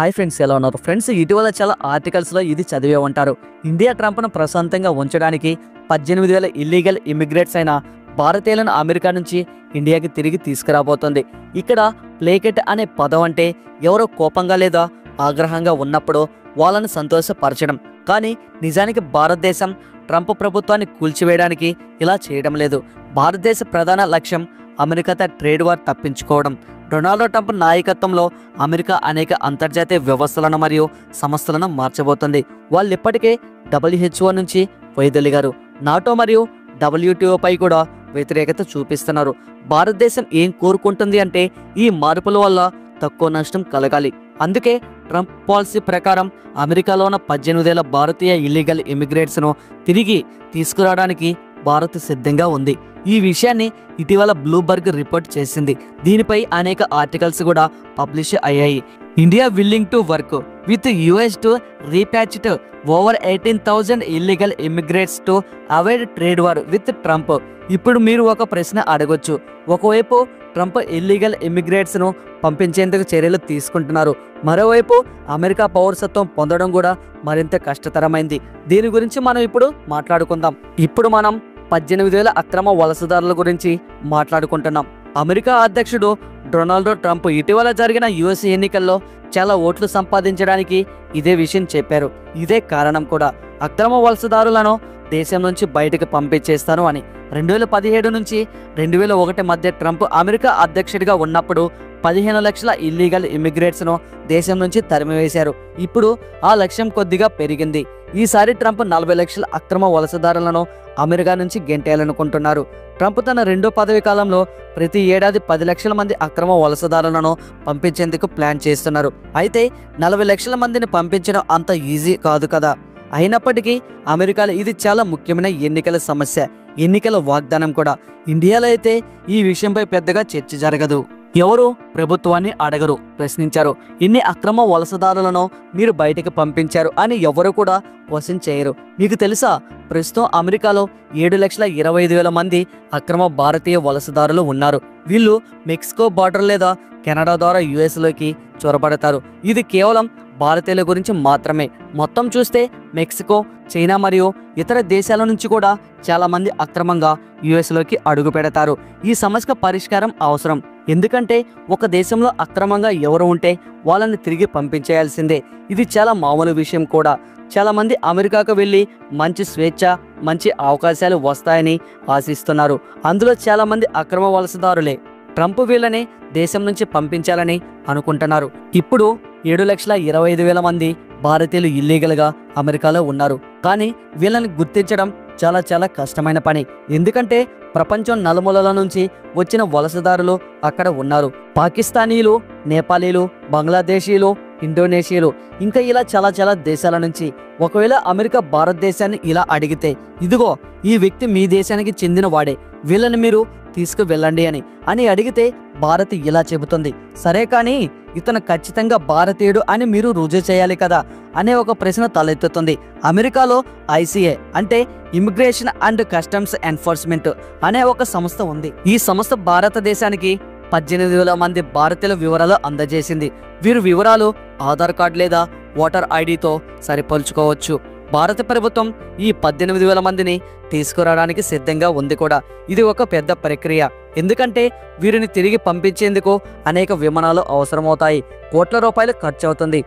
Hi friends, ఎలా ఉన్నారు friends? ఇటీవల చాలా ఆర్టికల్స్లో ఇది చదివే ఉంటారు. ఇండియా ట్రంప్ను ప్రశాంతంగా ఉంచడానికి 18,000 ఇల్లీగల్ ఇమిగ్రేట్స్ అయిన భారతీయులను అమెరికా నుంచి ఇండియాకి తిరిగి తీసుకురాబోతోంది. ఇక్కడ ప్లేకెట్ అనే పదం అంటే ఎవరో కోపంగా లేదా ఆగ్రహంగా ఉన్నప్పుడు వాళ్ళని సంతోషపరచడం. కానీ నిజానికి భారతదేశం ట్రంప్ ప్రభుత్వాన్ని కూల్చివేయడానికి ఇలా చేయడం లేదు. భారతదేశ ప్రధాన లక్ష్యం అమెరికాతో ట్రేడ్ వార్ తప్పించుకోవడం. డొనాల్డ్ ట్రంప్ నాయకత్వంలో అమెరికా అనేక అంతర్జాతీయ వ్యవస్థలను మరియు సంస్థలను మార్చబోతుంది. వాళ్ళు ఇప్పటికే WHO నుంచి వైదొలిగారు. నాటో మరియు WTO పై కూడా వ్యతిరేకత చూపిస్తున్నారు. భారతదేశం ఏం కోరుకుంటుంది అంటే ఈ మార్పుల వల్ల తక్కువ నష్టం కలగాలి. అందుకే ట్రంప్ పాలసీ ప్రకారం అమెరికాలో ఉన్న 18,000 భారతీయ ఇల్లీగల్ ఇమిగ్రేట్స్ను తిరిగి తీసుకురావడానికి భారత్ సిద్ధంగా ఉంది. ఈ విషయాన్ని ఇటీవల బ్లూబర్గ్ రిపోర్ట్ చేసింది. దీనిపై అనేక ఆర్టికల్స్ కూడా పబ్లిష్ అయ్యాయి. India willing to work with US to repatriate over 18,000 illegal immigrants to avoid trade war with Trump. ఇప్పుడు మీరు ఒక ప్రశ్న అడగొచ్చు. ఒకవైపు ట్రంప్ ఇల్లీగల్ ఇమిగ్రేట్స్ను పంపించేందుకు చర్యలు తీసుకుంటున్నారు, మరోవైపు అమెరికా పౌరసత్వం పొందడం కూడా మరింత కష్టతరమైంది. దీని గురించి మనం ఇప్పుడు మాట్లాడుకుందాం. ఇప్పుడు మనం 18,000 అక్రమ వలసదారుల గురించి మాట్లాడుకుంటున్నాం. అమెరికా అధ్యక్షుడు డొనాల్డ్ ట్రంప్ ఇటీవల జరిగిన US ఎన్నికల్లో చాలా ఓట్లు సంపాదించడానికి ఇదే విషయం చెప్పారు. ఇదే కారణం కూడా. అక్రమ వలసదారులను దేశం నుంచి బయటకు పంపించేస్తాను అని. 2017 నుంచి 2001 మధ్య ట్రంప్ అమెరికా అధ్యక్షుడిగా ఉన్నప్పుడు 15 లక్షల ఇల్లీగల్ ఇమిగ్రేట్స్ను దేశం నుంచి తరిమివేశారు. ఇప్పుడు ఆ లక్ష్యం కొద్దిగా పెరిగింది. ఈసారి ట్రంప్ 40 లక్షల అక్రమ వలసదారులను అమెరికా నుంచి గెంటేయాలనుకుంటున్నారు. ట్రంప్ తన రెండో పదవి కాలంలో ప్రతి ఏడాది 10 లక్షల మంది అక్రమ వలసదారులను పంపించేందుకు ప్లాన్ చేస్తున్నారు. అయితే 40 లక్షల మందిని పంపించడం అంత ఈజీ కాదు కదా. అయినప్పటికీ అమెరికాలో ఇది చాలా ముఖ్యమైన ఎన్నికల సమస్య, ఎన్నికల వాగ్దానం కూడా. ఇండియాలో అయితే ఈ విషయంపై పెద్దగా చర్చ జరగదు. ఎవరు ప్రభుత్వాన్ని అడగరు, ప్రశ్నించారు. ఇన్ని అక్రమ వలసదారులను మీరు బయటకు పంపించారు అని ఎవరు కూడా క్వశ్చన్ చేయరు. మీకు తెలుసా, ప్రస్తుతం అమెరికాలో 7,25,000 మంది అక్రమ భారతీయ వలసదారులు ఉన్నారు. వీళ్ళు మెక్సికో బార్డర్ లేదా కెనడా ద్వారా US లోకి చొరబడతారు. ఇది కేవలం భారతీయుల గురించి మాత్రమే. మొత్తం చూస్తే మెక్సికో, చైనా మరియు ఇతర దేశాల నుంచి కూడా చాలా మంది అక్రమంగా US లోకి అడుగు పెడతారు. ఈ సమస్య పరిష్కారం అవసరం. ఎందుకంటే ఒక దేశంలో అక్రమంగా ఎవరు ఉంటే వాళ్ళని తిరిగి పంపించేయాల్సిందే. ఇది చాలా మామూలు విషయం కూడా. చాలా మంది అమెరికాకు వెళ్ళి మంచి స్వేచ్ఛ, మంచి అవకాశాలు వస్తాయని ఆశిస్తున్నారు. అందులో చాలా మంది అక్రమ వలసదారులే. ట్రంప్ వీళ్ళని దేశం నుంచి పంపించాలని అనుకుంటున్నారు. ఇప్పుడు 7,25,000 మంది భారతీయులు ఇల్లీగల్గా అమెరికాలో ఉన్నారు. కానీ వీళ్ళని గుర్తించడం చాలా కష్టమైన పని. ఎందుకంటే ప్రపంచం నలుమూలల నుంచి వచ్చిన వలసదారులు అక్కడ ఉన్నారు. పాకిస్తానీలు, నేపాలీలు, బంగ్లాదేశీలు, ఇండోనేషియాలు, ఇంకా ఇలా చాలా దేశాల నుంచి. ఒకవేళ అమెరికా భారతదేశాన్ని ఇలా అడిగితే, ఇదిగో ఈ వ్యక్తి మీ దేశానికి చెందిన వాడే, వీళ్ళని మీరు తీసుకువెళ్ళండి అని అడిగితే భారత్ ఇలా చెబుతుంది, సరే కానీ ఇతను ఖచ్చితంగా భారతీయుడు అని మీరు రుజువు చేయాలి కదా అనే ఒక ప్రశ్న తలెత్తుతుంది. అమెరికాలో ICA అంటే ఇమిగ్రేషన్ అండ్ కస్టమ్స్ ఎన్ఫోర్స్మెంట్ అనే ఒక సంస్థ ఉంది. ఈ సంస్థ భారతదేశానికి 18,000 మంది భారతీయుల వివరాలు అందజేసింది. వీరి వివరాలు ఆధార్ కార్డు లేదా ఓటర్ IDతో సరిపోల్చుకోవచ్చు. భారత ప్రభుత్వం ఈ 18,000 మందిని తీసుకురావడానికి సిద్ధంగా ఉంది కూడా. ఇది ఒక పెద్ద ప్రక్రియ. ఎందుకంటే వీరిని తిరిగి పంపించేందుకు అనేక విమానాలు అవసరమవుతాయి, కోట్ల రూపాయలు ఖర్చు అవుతుంది.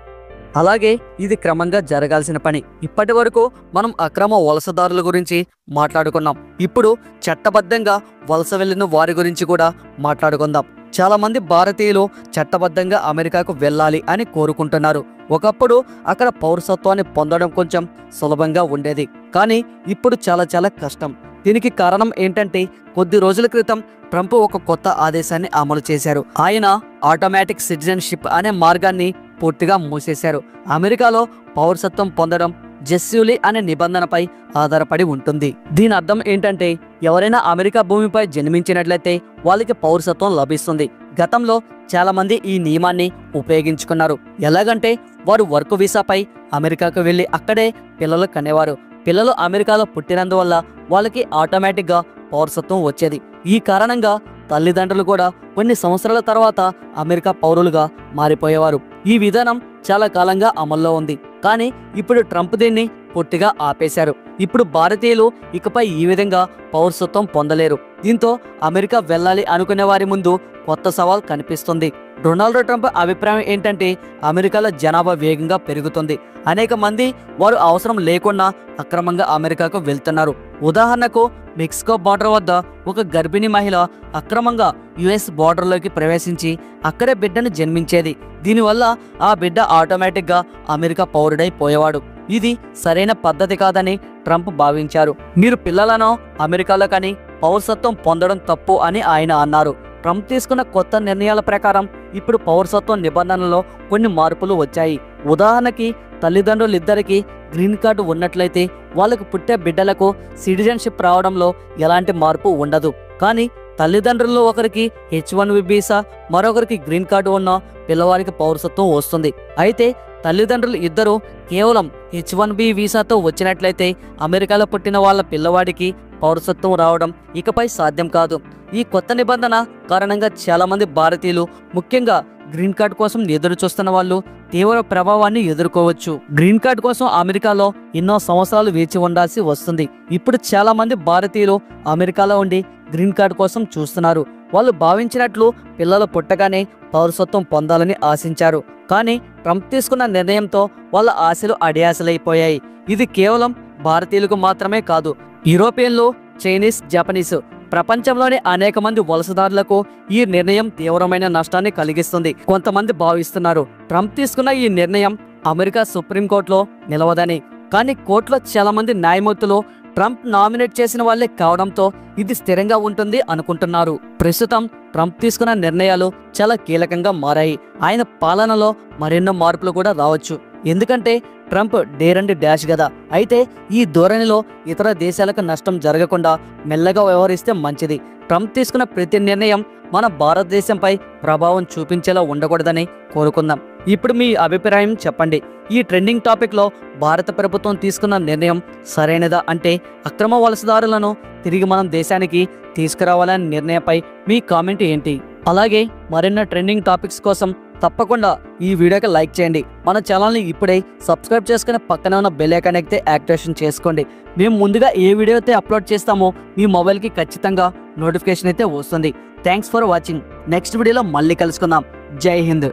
అలాగే ఇది క్రమంగా జరగాల్సిన పని. ఇప్పటి వరకు మనం అక్రమ వలసదారుల గురించి మాట్లాడుకున్నాం. ఇప్పుడు చట్టబద్ధంగా వలస వెళ్ళిన వారి గురించి కూడా మాట్లాడుకుందాం. చాలా మంది భారతీయులు చట్టబద్ధంగా అమెరికాకు వెళ్ళాలి అని కోరుకుంటున్నారు. ఒకప్పుడు అక్కడ పౌరసత్వాన్ని పొందడం కొంచెం సులభంగా ఉండేది, కానీ ఇప్పుడు చాలా కష్టం. దీనికి కారణం ఏంటంటే కొద్ది రోజుల క్రితం ట్రంప్ ఒక కొత్త ఆదేశాన్ని అమలు చేశారు. ఆయన ఆటోమేటిక్ సిటిజన్షిప్ అనే మార్గాన్ని పూర్తిగా మూసేశారు. అమెరికాలో పౌరసత్వం పొందడం జెస్యూలీ అనే నిబంధనపై ఆధారపడి ఉంటుంది. దీని అర్థం ఏంటంటే ఎవరైనా అమెరికా భూమిపై జన్మించినట్లయితే వాళ్ళకి పౌరసత్వం లభిస్తుంది. గతంలో చాలా మంది ఈ నియమాన్ని ఉపయోగించుకున్నారు. ఎలాగంటే వారు వర్క్ వీసాపై అమెరికాకు వెళ్ళి అక్కడే పిల్లలు కనేవారు. పిల్లలు అమెరికాలో పుట్టినందువల్ల వాళ్ళకి ఆటోమేటిక్గా పౌరసత్వం వచ్చేది. ఈ కారణంగా తల్లిదండ్రులు కూడా కొన్ని సంవత్సరాల తర్వాత అమెరికా పౌరులుగా మారిపోయేవారు. ఈ విధానం చాలా కాలంగా అమల్లో ఉంది. కానీ ఇప్పుడు ట్రంప్ దీన్ని పూర్తిగా ఆపేశారు. ఇప్పుడు భారతీయులు ఇకపై ఈ విధంగా పౌరసత్వం పొందలేరు. దీంతో అమెరికా వెళ్ళాలి అనుకునే వారి ముందు కొత్త సవాల్ కనిపిస్తుంది. డొనాల్డ్ ట్రంప్ అభిప్రాయం ఏంటంటే అమెరికాలో జనాభా వేగంగా పెరుగుతుంది. అనేక మంది వారు అవసరం లేకుండా అక్రమంగా అమెరికాకు వెళ్తున్నారు. ఉదాహరణకు మెక్సికో బార్డర్ వద్ద ఒక గర్భిణీ మహిళ అక్రమంగా యుఎస్ బార్డర్లోకి ప్రవేశించి అక్కడే బిడ్డను జన్మించేది. దీనివల్ల ఆ బిడ్డ ఆటోమేటిక్గా అమెరికా పౌరుడైపోయేవాడు. ఇది సరైన పద్ధతి కాదని ట్రంప్ భావించారు. మీరు పిల్లలను అమెరికాలో కానీ పౌరసత్వం పొందడం తప్పు అని ఆయన అన్నారు. ట్రంప్ తీసుకున్న కొత్త నిర్ణయాల ప్రకారం ఇప్పుడు పౌరసత్వం నిబంధనలలో కొన్ని మార్పులు వచ్చాయి. ఉదాహరణకి తల్లిదండ్రులిద్దరికీ గ్రీన్ కార్డు ఉన్నట్లయితే వాళ్ళకు పుట్టే బిడ్డలకు సిటిజన్షిప్ రావడంలో ఎలాంటి మార్పు ఉండదు. కానీ తల్లిదండ్రుల్లో ఒకరికి H1B వీసా, మరొకరికి గ్రీన్ కార్డు ఉన్న పిల్లవారికి పౌరసత్వం వస్తుంది. అయితే తల్లిదండ్రులు ఇద్దరు కేవలం H1B వీసాతో వచ్చినట్లయితే అమెరికాలో పుట్టిన వాళ్ళ పిల్లవాడికి పౌరసత్వం రావడం ఇకపై సాధ్యం కాదు. ఈ కొత్త నిబంధన కారణంగా చాలా మంది భారతీయులు, ముఖ్యంగా గ్రీన్ కార్డ్ కోసం ఎదురు చూస్తున్న వాళ్ళు తీవ్ర ప్రభావాన్ని ఎదుర్కోవచ్చు. గ్రీన్ కార్డ్ కోసం అమెరికాలో ఎన్నో సంవత్సరాలు వేచి ఉండాల్సి వస్తుంది. ఇప్పుడు చాలా మంది భారతీయులు అమెరికాలో ఉండి గ్రీన్ కార్డ్ కోసం చూస్తున్నారు. వాళ్ళు భావించినట్లు పిల్లలు పుట్టగానే పౌరసత్వం పొందాలని ఆశించారు. కానీ ట్రంప్ తీసుకున్న నిర్ణయంతో వాళ్ళ ఆశలు అడియాసలైపోయాయి. ఇది కేవలం భారతీయులకు మాత్రమే కాదు, యూరోపియన్లు, చైనీస్, జపనీస్, ప్రపంచంలోని అనేక మంది వలసదారులకు ఈ నిర్ణయం తీవ్రమైన నష్టాన్ని కలిగిస్తుంది. కొంతమంది భావిస్తున్నారు ట్రంప్ తీసుకున్న ఈ నిర్ణయం అమెరికా సుప్రీంకోర్టులో నిలవదని. కానీ కోర్టులో చాలా మంది న్యాయమూర్తులు ట్రంప్ నామినేట్ చేసిన వాళ్ళే కావడంతో ఇది స్థిరంగా ఉంటుంది అనుకుంటున్నారు. ప్రస్తుతం ట్రంప్ తీసుకున్న నిర్ణయాలు చాలా కీలకంగా మారాయి. ఆయన పాలనలో మరెన్నో మార్పులు కూడా రావచ్చు. ఎందుకంటే ట్రంప్ డేర్ అండ్ డాష్ కదా. అయితే ఈ ధోరణిలో ఇతర దేశాలకు నష్టం జరగకుండా మెల్లగా వ్యవహరిస్తే మంచిది. ట్రంప్ తీసుకున్న ప్రతి నిర్ణయం మన భారతదేశంపై ప్రభావం చూపించేలా ఉండకూడదని కోరుకుందాం. ఇప్పుడు మీ అభిప్రాయం చెప్పండి. ఈ ట్రెండింగ్ టాపిక్లో భారత ప్రభుత్వం తీసుకున్న నిర్ణయం సరైనదా? అంటే అక్రమ వలసదారులను తిరిగి మనం దేశానికి తీసుకురావాలనే నిర్ణయంపై మీ కామెంట్ ఏంటి? అలాగే మరిన్ని ట్రెండింగ్ టాపిక్స్ కోసం తప్పకుండా ఈ వీడియోకి లైక్ చేయండి. మన ఛానల్ని ఇప్పుడే సబ్స్క్రైబ్ చేసుకుని పక్కనే ఉన్న బెల్ ఐకాన్ అయితే యాక్టివేషన్ చేసుకోండి. మేము ముందుగా ఏ వీడియో అయితే అప్లోడ్ చేస్తామో మీ మొబైల్కి ఖచ్చితంగా నోటిఫికేషన్ అయితే వస్తుంది. Thanks for watching. నెక్స్ట్ వీడియోలో మళ్ళీ కలుసుకుందాం. జై హింద్.